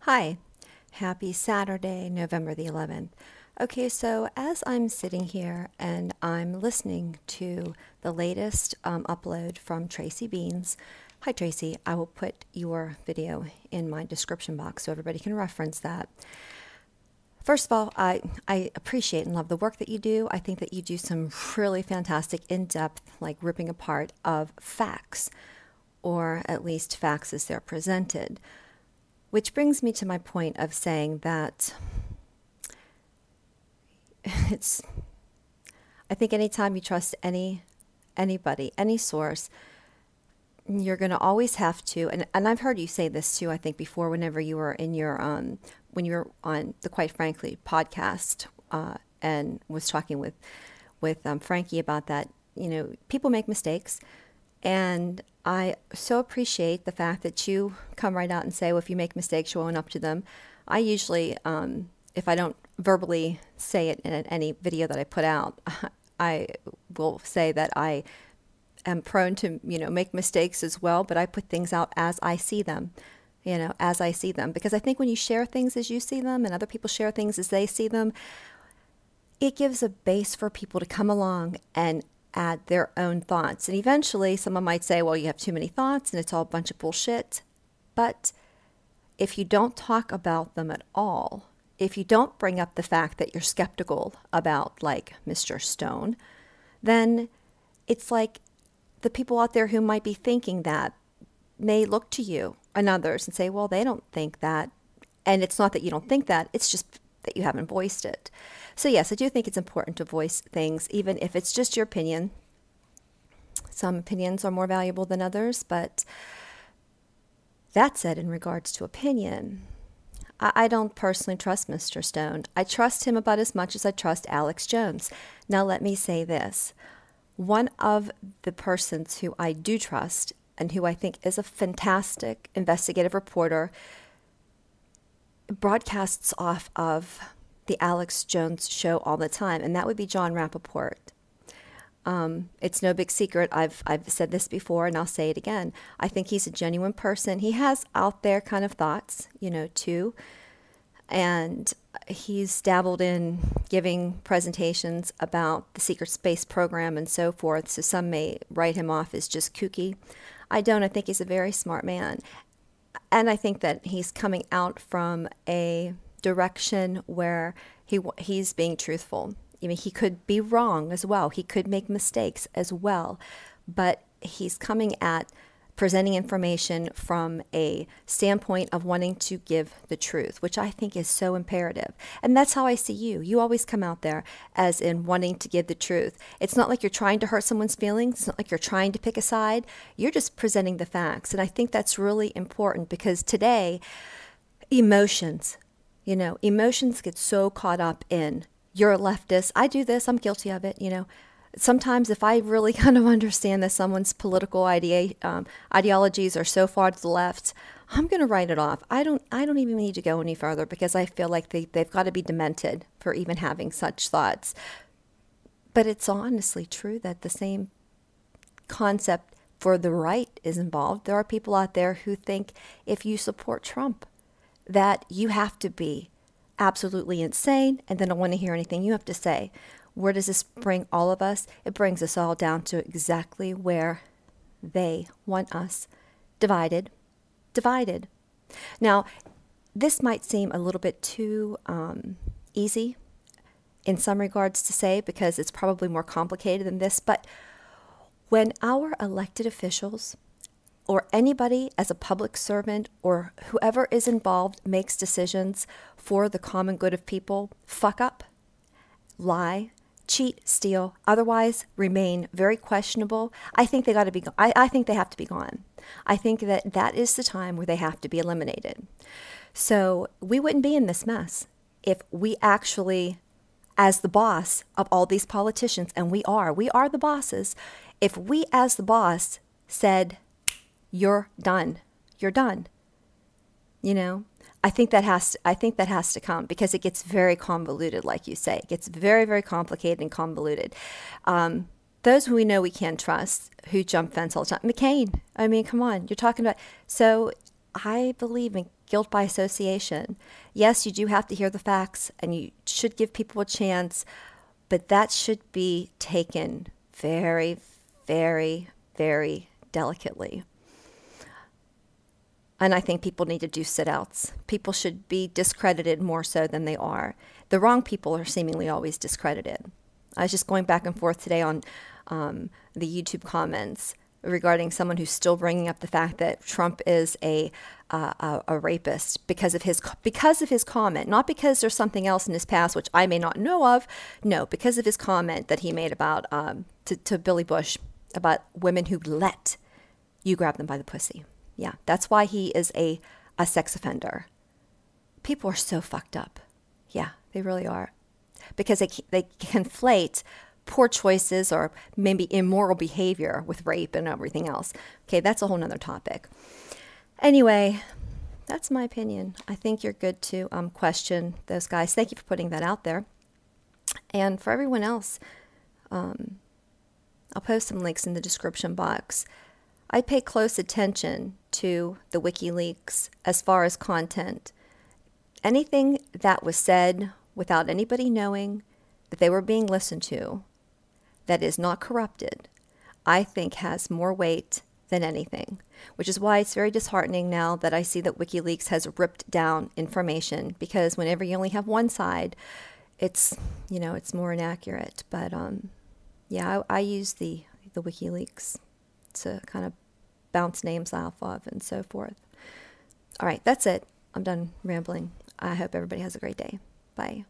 Hi, happy Saturday, November the 11th. Okay, so as I'm sitting here and I'm listening to the latest upload from Tracy Beanz. Hi, Tracy. I will put your video in my description box so everybody can reference that. First of all, I appreciate and love the work that you do. I think that you do some really fantastic, in-depth, like ripping apart of facts, or at least facts as they're presented. Which brings me to my point of saying that I think anytime you trust anybody, any source, you're going to always have to, and I've heard you say this too, I think before, whenever you were in your, when you were on the Quite Frankly podcast, and was talking with Frankie about that, people make mistakes. And I so appreciate the fact that you come right out and say, well, if you make mistakes, you own up to them. I usually, if I don't verbally say it in any video that I put out, I will say that I am prone to, make mistakes as well, but I put things out as I see them, as I see them. Because I think when you share things as you see them and other people share things as they see them, it gives a base for people to come along and add their own thoughts. And eventually someone might say, well, you have too many thoughts and it's all a bunch of bullshit. But if you don't talk about them at all, if you don't bring up the fact that you're skeptical about, like, Mr. Stone, then it's like the people out there who might be thinking that may look to you and others and say, well, they don't think that. And it's not that you don't think that, it's just that you haven't voiced it. So yes, I do think it's important to voice things, even if it's just your opinion. Some opinions are more valuable than others, but that said, in regards to opinion, I don't personally trust Mr. Stone. I trust him about as much as I trust Alex Jones. Now let me say this. One of the persons who I do trust and who I think is a fantastic investigative reporter broadcasts off of the Alex Jones show all the time, and that would be Jon Rappoport. It's no big secret. I've said this before, and I'll say it again. I think he's a genuine person. He has out there kind of thoughts, too. And he's dabbled in giving presentations about the secret space program and so forth, so some may write him off as just kooky. I don't. I think he's a very smart man. And I think that he's coming out from a direction where he's being truthful. I mean, he could be wrong as well. He could make mistakes as well. But he's coming at presenting information from a standpoint of wanting to give the truth, which I think is so imperative. And that's how I see you. You always come out there as in wanting to give the truth. It's not like you're trying to hurt someone's feelings. It's not like you're trying to pick a side. You're just presenting the facts. And I think that's really important because today, emotions get so caught up in, you're a leftist, I do this, I'm guilty of it, Sometimes if I really kind of understand that someone's political ideologies are so far to the left, I'm going to write it off. I don't even need to go any further because I feel like they've got to be demented for even having such thoughts. But it's honestly true that the same concept for the right is involved. There are people out there who think if you support Trump, that you have to be absolutely insane and then don't want to hear anything you have to say. Where does this bring all of us? It brings us all down to exactly where they want us. Divided. Now, this might seem a little bit too easy in some regards to say because it's probably more complicated than this, but when our elected officials or anybody as a public servant or whoever is involved makes decisions for the common good of people, fuck up, lie, cheat, steal, otherwise remain very questionable, I think they got to be. I think they have to be gone. I think that is the time where they have to be eliminated. So we wouldn't be in this mess if we actually, as the boss of all these politicians, and we are the bosses. If we, as the boss, said, "You're done. You're done," I think that has to come because it gets very convoluted, like you say. It gets very, very complicated and convoluted. Those who we know we can't trust, who jump fence all the time. McCain, I mean, come on, you're talking about. So I believe in guilt by association. Yes, you do have to hear the facts and you should give people a chance, but that should be taken very, very, very delicately. And I think people need to do sit-outs. People should be discredited more so than they are. The wrong people are seemingly always discredited. I was just going back and forth today on the YouTube comments regarding someone who's still bringing up the fact that Trump is a rapist because of his comment, not because there's something else in his past which I may not know of. No, because of his comment that he made about to Billy Bush about women who let you grab them by the pussy. Yeah, that's why he is a sex offender. People are so fucked up. Yeah, they really are. Because they conflate poor choices or maybe immoral behavior with rape and everything else. Okay, that's a whole nother topic. Anyway, that's my opinion. I think you're good to question those guys. Thank you for putting that out there. And for everyone else, I'll post some links in the description box. I pay close attention to the WikiLeaks as far as content. Anything that was said without anybody knowing that they were being listened to, that is not corrupted, I think has more weight than anything, which is why it's very disheartening now that I see that WikiLeaks has ripped down information, because whenever you only have one side, it's more inaccurate. But yeah, I use the WikiLeaks to kind of bounce names off of and so forth. All right, that's it. I'm done rambling. I hope everybody has a great day. Bye.